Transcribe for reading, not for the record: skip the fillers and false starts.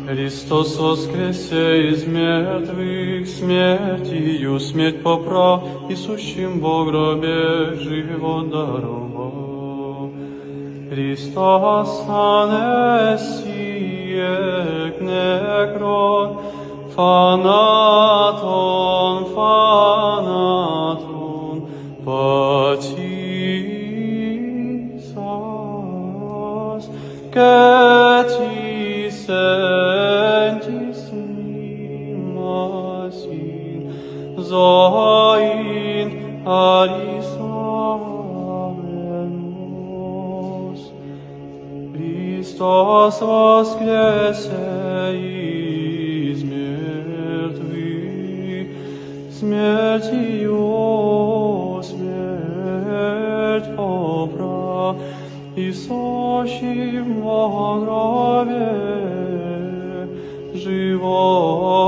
Христос воскресе из мертвых, смертью смерть поправ, и сущим во гробе живот даровал. Христос анесиек некрон, фанатон, πατήσας και της έντης ημάσιν ζωήν αρισάμενος. Χριστός воскресе из мертвых, смертью смерть поправ, и сущим во гробе живот